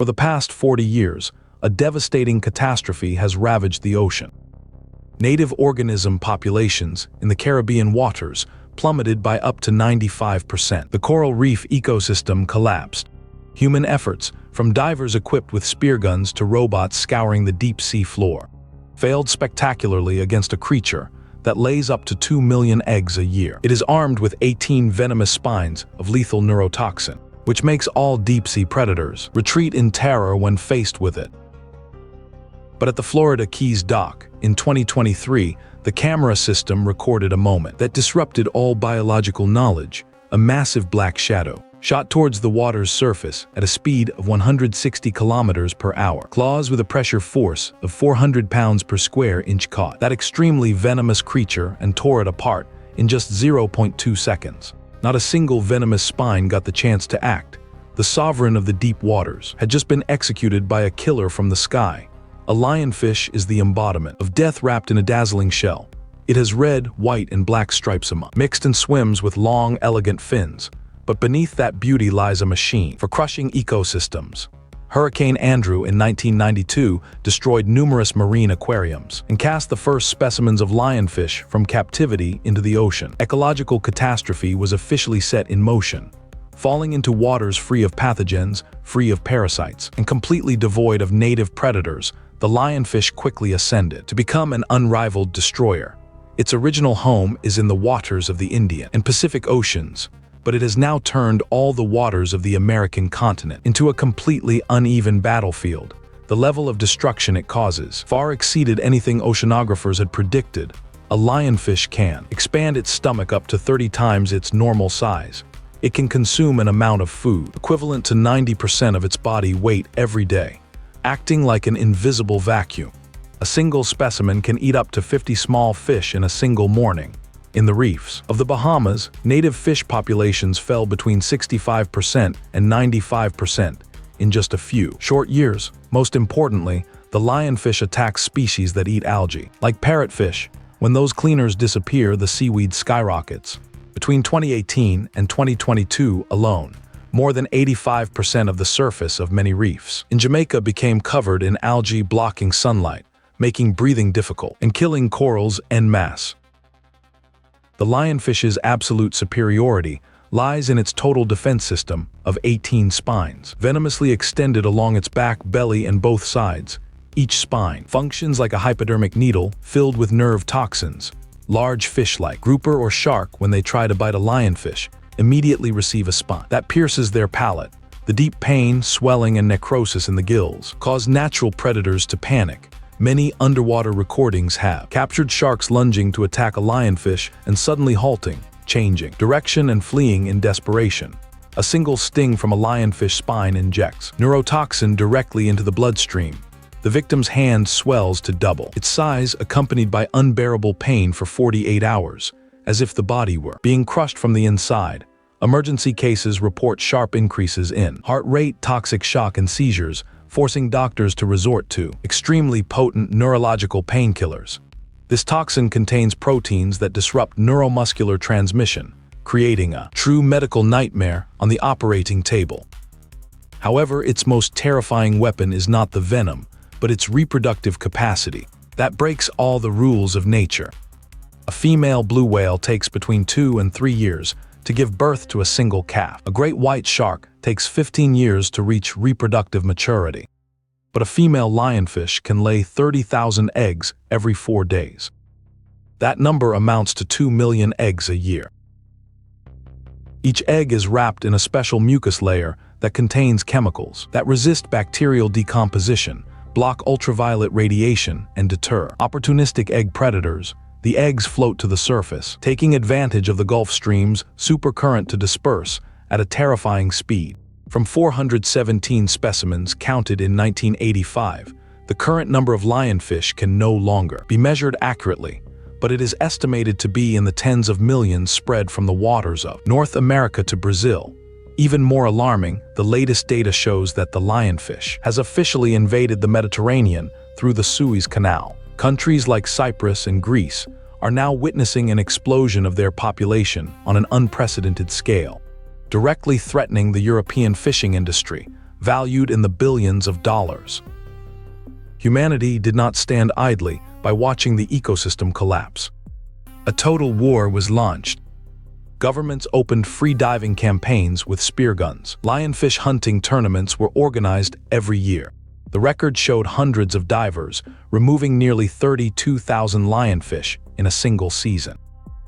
For the past 40 years, a devastating catastrophe has ravaged the ocean. Native organism populations in the Caribbean waters plummeted by up to 95%. The coral reef ecosystem collapsed. Human efforts, from divers equipped with spear guns to robots scouring the deep sea floor, failed spectacularly against a creature that lays up to 2 million eggs a year. It is armed with 18 venomous spines of lethal neurotoxin, which makes all deep-sea predators retreat in terror when faced with it. But at the Florida Keys dock, in 2023, the camera system recorded a moment that disrupted all biological knowledge. A massive black shadow shot towards the water's surface at a speed of 160 kilometers per hour. Claws with a pressure force of 400 pounds per square inch caught that extremely venomous creature and tore it apart in just 0.2 seconds. Not a single venomous spine got the chance to act. The sovereign of the deep waters had just been executed by a killer from the sky. A lionfish is the embodiment of death wrapped in a dazzling shell. It has red, white, and black stripes mixed and swims with long, elegant fins. But beneath that beauty lies a machine for crushing ecosystems. Hurricane Andrew in 1992 destroyed numerous marine aquariums and cast the first specimens of lionfish from captivity into the ocean. Ecological catastrophe was officially set in motion. Falling into waters free of pathogens, free of parasites, and completely devoid of native predators, the lionfish quickly ascended to become an unrivaled destroyer. Its original home is in the waters of the Indian and Pacific Oceans, but it has now turned all the waters of the American continent into a completely uneven battlefield. The level of destruction it causes far exceeded anything oceanographers had predicted. A lionfish can expand its stomach up to 30 times its normal size. It can consume an amount of food equivalent to 90% of its body weight every day, acting like an invisible vacuum. A single specimen can eat up to 50 small fish in a single morning. In the reefs of the Bahamas, native fish populations fell between 65% and 95% in just a few short years. Most importantly, the lionfish attacks species that eat algae, like parrotfish. When those cleaners disappear, the seaweed skyrockets. Between 2018 and 2022 alone, more than 85% of the surface of many reefs in Jamaica became covered in algae blocking sunlight, making breathing difficult and killing corals en masse. The lionfish's absolute superiority lies in its total defense system of 18 spines, venomously extended along its back, belly, and both sides. Each spine functions like a hypodermic needle filled with nerve toxins. Large fish like grouper or shark, when they try to bite a lionfish, immediately receive a spine that pierces their palate. The deep pain, swelling, and necrosis in the gills cause natural predators to panic. Many underwater recordings have captured sharks lunging to attack a lionfish and suddenly halting, changing direction and fleeing in desperation. A single sting from a lionfish spine injects neurotoxin directly into the bloodstream. The victim's hand swells to double its size, accompanied by unbearable pain for 48 hours, as if the body were being crushed from the inside. Emergency cases report sharp increases in heart rate, toxic shock, and seizures, forcing doctors to resort to extremely potent neurological painkillers. This toxin contains proteins that disrupt neuromuscular transmission, creating a true medical nightmare on the operating table. However, its most terrifying weapon is not the venom, but its reproductive capacity that breaks all the rules of nature. A female blue whale takes between 2 and 3 years to give birth to a single calf. A great white shark takes 15 years to reach reproductive maturity. But a female lionfish can lay 30,000 eggs every 4 days. That number amounts to 2 million eggs a year. Each egg is wrapped in a special mucus layer that contains chemicals that resist bacterial decomposition, block ultraviolet radiation, and deter opportunistic egg predators. The eggs float to the surface, taking advantage of the Gulf Stream's supercurrent to disperse at a terrifying speed. From 417 specimens counted in 1985, the current number of lionfish can no longer be measured accurately, but it is estimated to be in the tens of millions spread from the waters of North America to Brazil. Even more alarming, the latest data shows that the lionfish has officially invaded the Mediterranean through the Suez Canal. Countries like Cyprus and Greece are now witnessing an explosion of their population on an unprecedented scale. Directly threatening the European fishing industry, valued in the billions of dollars. Humanity did not stand idly by watching the ecosystem collapse. A total war was launched. Governments opened free diving campaigns with spear guns. Lionfish hunting tournaments were organized every year. The record showed hundreds of divers removing nearly 32,000 lionfish in a single season.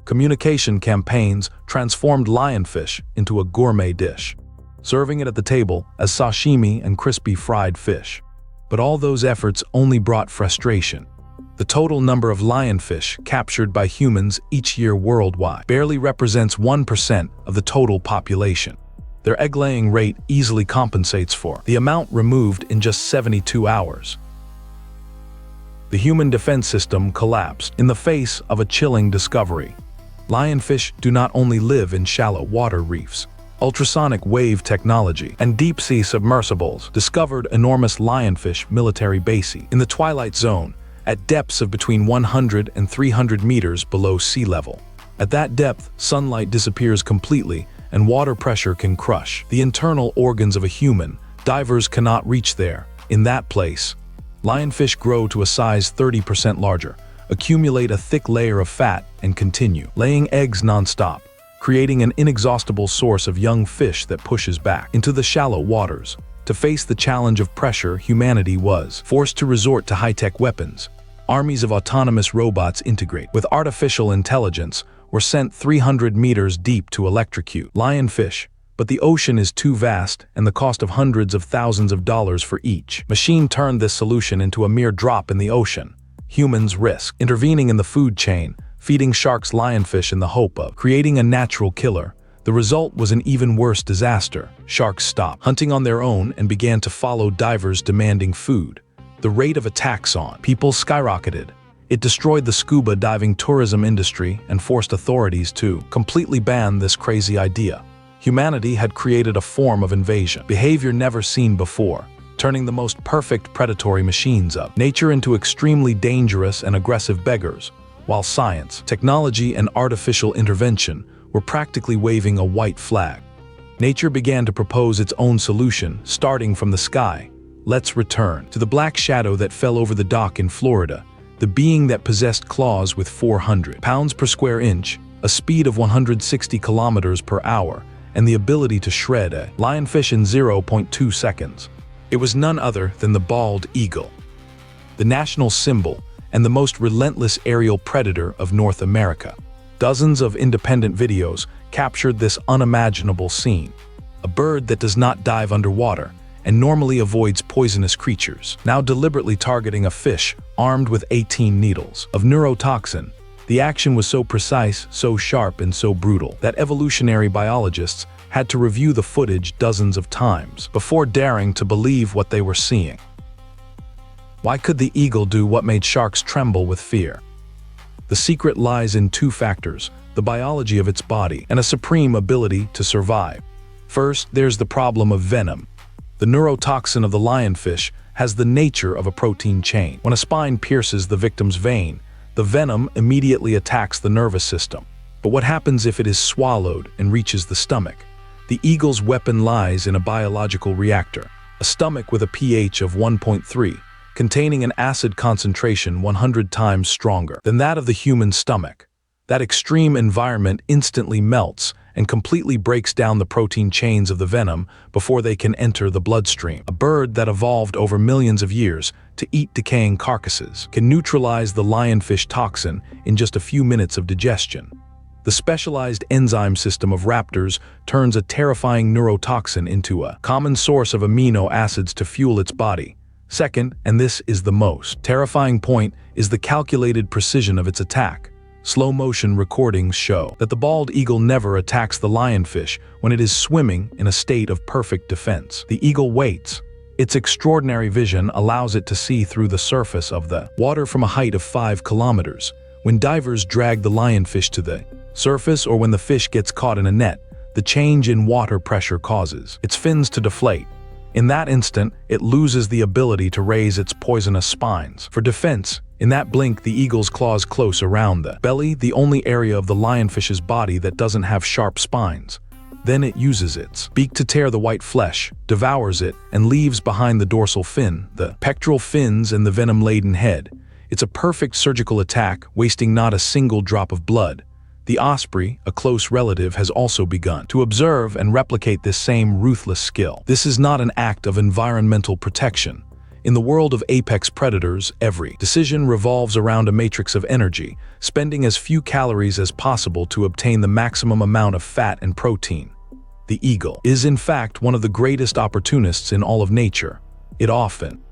Communication campaigns transformed lionfish into a gourmet dish, serving it at the table as sashimi and crispy fried fish. But all those efforts only brought frustration. The total number of lionfish captured by humans each year worldwide barely represents 1% of the total population. Their egg-laying rate easily compensates for the amount removed in just 72 hours. The human defense system collapsed in the face of a chilling discovery. Lionfish do not only live in shallow water reefs. Ultrasonic wave technology and deep-sea submersibles discovered enormous lionfish military bases in the twilight zone at depths of between 100 and 300 meters below sea level. At that depth, sunlight disappears completely and water pressure can crush the internal organs of a human. Divers cannot reach there. In that place, lionfish grow to a size 30% larger, accumulate a thick layer of fat, and continue laying eggs non-stop, creating an inexhaustible source of young fish that pushes back into the shallow waters. To face the challenge of pressure, humanity was forced to resort to high-tech weapons. Armies of autonomous robots integrate with artificial intelligence were sent 300 meters deep to electrocute lionfish, but the ocean is too vast and the cost of hundreds of thousands of dollars for each machine turned this solution into a mere drop in the ocean. Humans risk intervening in the food chain, feeding sharks lionfish in the hope of creating a natural killer. The result was an even worse disaster. Sharks stopped hunting on their own and began to follow divers demanding food. The rate of attacks on people skyrocketed. It destroyed the scuba diving tourism industry and forced authorities to completely ban this crazy idea. Humanity had created a form of invasion, behavior never seen before, turning the most perfect predatory machines of nature into extremely dangerous and aggressive beggars, while science, technology, and artificial intervention were practically waving a white flag. Nature began to propose its own solution, starting from the sky. Let's return to the black shadow that fell over the dock in Florida, the being that possessed claws with 400 pounds per square inch, a speed of 160 kilometers per hour, and the ability to shred a lionfish in 0.2 seconds. It was none other than the bald eagle, the national symbol and the most relentless aerial predator of North America. Dozens of independent videos captured this unimaginable scene. A bird that does not dive underwater and normally avoids poisonous creatures, now deliberately targeting a fish armed with 18 needles of neurotoxin. The action was so precise, so sharp, and so brutal that evolutionary biologists had to review the footage dozens of times before daring to believe what they were seeing. Why could the eagle do what made sharks tremble with fear? The secret lies in two factors: the biology of its body and a supreme ability to survive. First, there's the problem of venom. The neurotoxin of the lionfish has the nature of a protein chain. When a spine pierces the victim's vein, the venom immediately attacks the nervous system. But what happens if it is swallowed and reaches the stomach? The eagle's weapon lies in a biological reactor, a stomach with a pH of 1.3, containing an acid concentration 100 times stronger than that of the human stomach. That extreme environment instantly melts and completely breaks down the protein chains of the venom before they can enter the bloodstream. A bird that evolved over millions of years to eat decaying carcasses can neutralize the lionfish toxin in just a few minutes of digestion. The specialized enzyme system of raptors turns a terrifying neurotoxin into a common source of amino acids to fuel its body. Second, and this is the most terrifying point, is the calculated precision of its attack. Slow-motion recordings show that the bald eagle never attacks the lionfish when it is swimming in a state of perfect defense. The eagle waits. Its extraordinary vision allows it to see through the surface of the water from a height of 5 kilometers. When divers drag the lionfish to the surface or when the fish gets caught in a net, the change in water pressure causes its fins to deflate. In that instant, it loses the ability to raise its poisonous spines. For defense, in that blink, the eagle's claws close around the belly, the only area of the lionfish's body that doesn't have sharp spines. Then it uses its beak to tear the white flesh, devours it, and leaves behind the dorsal fin, the pectoral fins, and the venom-laden head. It's a perfect surgical attack, wasting not a single drop of blood. The osprey, a close relative, has also begun to observe and replicate this same ruthless skill. This is not an act of environmental protection. In the world of apex predators, every decision revolves around a matrix of energy, spending as few calories as possible to obtain the maximum amount of fat and protein. The eagle is, in fact, one of the greatest opportunists in all of nature. It often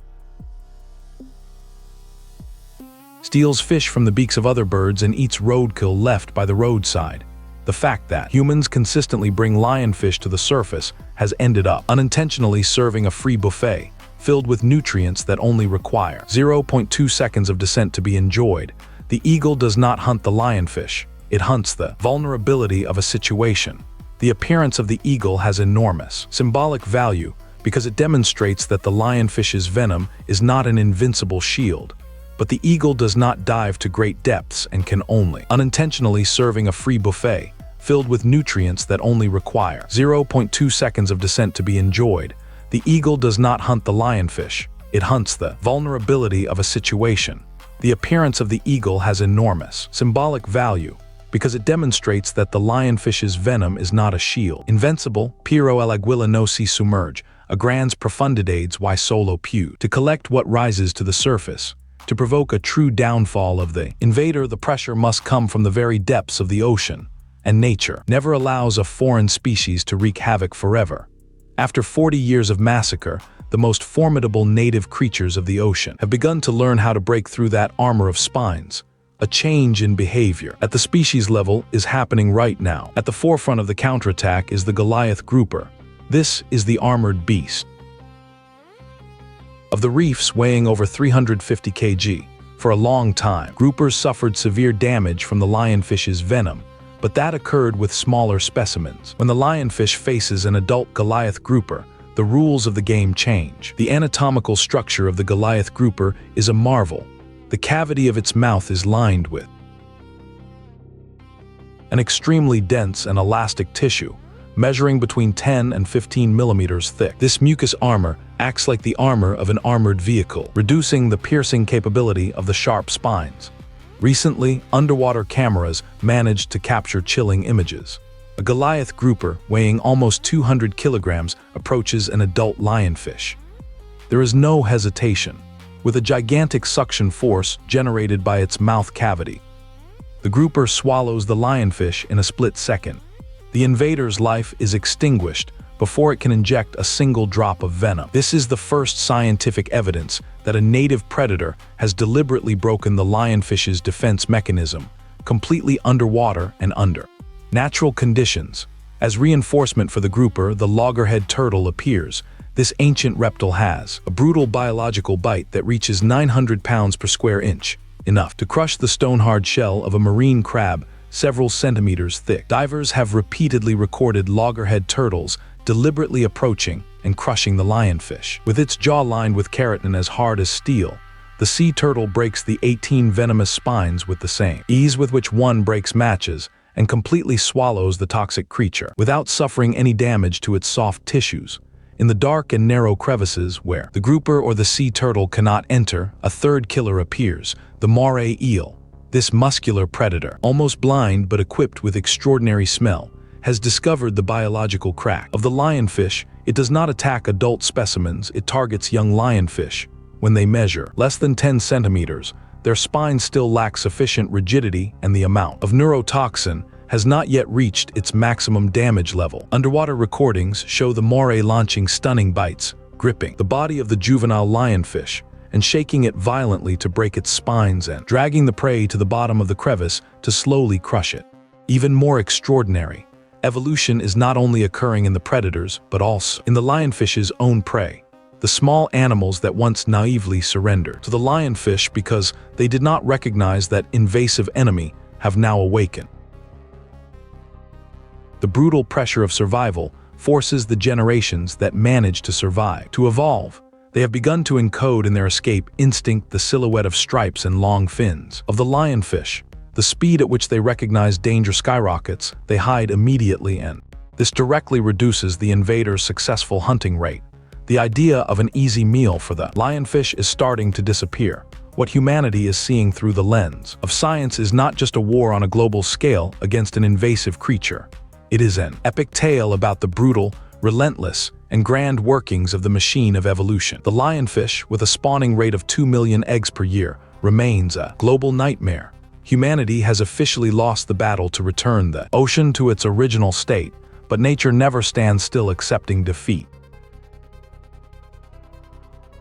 steals fish from the beaks of other birds and eats roadkill left by the roadside. The fact that humans consistently bring lionfish to the surface has ended up unintentionally serving a free buffet, filled with nutrients that only require 0.2 seconds of descent to be enjoyed. The eagle does not hunt the lionfish, it hunts the vulnerability of a situation. The appearance of the eagle has enormous symbolic value because it demonstrates that the lionfish's venom is not an invincible shield. But the eagle does not dive to great depths and can only unintentionally serving a free buffet, filled with nutrients that only require 0.2 seconds of descent to be enjoyed. The eagle does not hunt the lionfish, it hunts the vulnerability of a situation. The appearance of the eagle has enormous symbolic value because it demonstrates that the lionfish's venom is not a shield. Invincible, pero el aguila no se sumerge, a grans profundidades y solo pew. To collect what rises to the surface. To provoke a true downfall of the invader, the pressure must come from the very depths of the ocean, and nature never allows a foreign species to wreak havoc forever. After 40 years of massacre, the most formidable native creatures of the ocean have begun to learn how to break through that armor of spines. A change in behavior at the species level is happening right now. At the forefront of the counterattack is the Goliath grouper. This is the armored beast of the reefs, weighing over 350 kg. For a long time, groupers suffered severe damage from the lionfish's venom, but that occurred with smaller specimens. When the lionfish faces an adult Goliath grouper, the rules of the game change. The anatomical structure of the Goliath grouper is a marvel. The cavity of its mouth is lined with an extremely dense and elastic tissue, measuring between 10 and 15 millimeters thick. This mucous armor acts like the armor of an armored vehicle, reducing the piercing capability of the sharp spines. Recently, underwater cameras managed to capture chilling images. A Goliath grouper weighing almost 200 kilograms approaches an adult lionfish. There is no hesitation. With a gigantic suction force generated by its mouth cavity, the grouper swallows the lionfish in a split second. The invader's life is extinguished before it can inject a single drop of venom. This is the first scientific evidence that a native predator has deliberately broken the lionfish's defense mechanism, completely underwater and under natural conditions. As reinforcement for the grouper, the loggerhead turtle appears. This ancient reptile has a brutal biological bite that reaches 900 pounds per square inch, enough to crush the stone-hard shell of a marine crab several centimeters thick. Divers have repeatedly recorded loggerhead turtles deliberately approaching and crushing the lionfish. With its jaw lined with keratin as hard as steel, the sea turtle breaks the 18 venomous spines with the same ease with which one breaks matches and completely swallows the toxic creature without suffering any damage to its soft tissues. In the dark and narrow crevices where the grouper or the sea turtle cannot enter, a third killer appears, the moray eel. This muscular predator, almost blind but equipped with extraordinary smell, has discovered the biological crack of the lionfish. It does not attack adult specimens, it targets young lionfish. When they measure less than 10 centimeters, their spines still lack sufficient rigidity and the amount of neurotoxin has not yet reached its maximum damage level. Underwater recordings show the moray launching stunning bites, gripping the body of the juvenile lionfish, and shaking it violently to break its spines and dragging the prey to the bottom of the crevice to slowly crush it. Even more extraordinary, evolution is not only occurring in the predators, but also in the lionfish's own prey. The small animals that once naively surrendered to the lionfish because they did not recognize that invasive enemy have now awakened. The brutal pressure of survival forces the generations that manage to survive to evolve. They have begun to encode in their escape instinct the silhouette of stripes and long fins of the lionfish. The speed at which they recognize danger skyrockets, they hide immediately and This directly reduces the invader's successful hunting rate. The idea of an easy meal for the lionfish is starting to disappear. What humanity is seeing through the lens of science is not just a war on a global scale against an invasive creature. It is an epic tale about the brutal, relentless, and grand workings of the machine of evolution. The lionfish, with a spawning rate of 2 million eggs per year, remains a global nightmare. Humanity has officially lost the battle to return the ocean to its original state, but nature never stands still accepting defeat.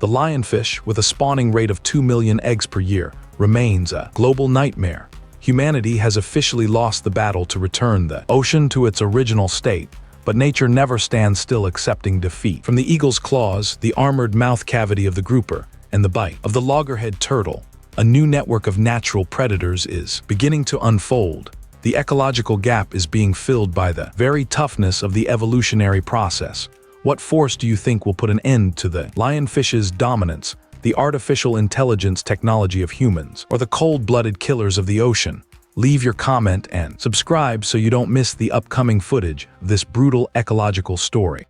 The lionfish, with a spawning rate of 2 million eggs per year, remains a global nightmare. Humanity has officially lost the battle to return the ocean to its original state, but nature never stands still accepting defeat. From the eagle's claws, the armored mouth cavity of the grouper, and the bite of the loggerhead turtle, a new network of natural predators is beginning to unfold. The ecological gap is being filled by the very toughness of the evolutionary process. What force do you think will put an end to the lionfish's dominance, the artificial intelligence technology of humans, or the cold-blooded killers of the ocean? Leave your comment and subscribe so you don't miss the upcoming footage of this brutal ecological story.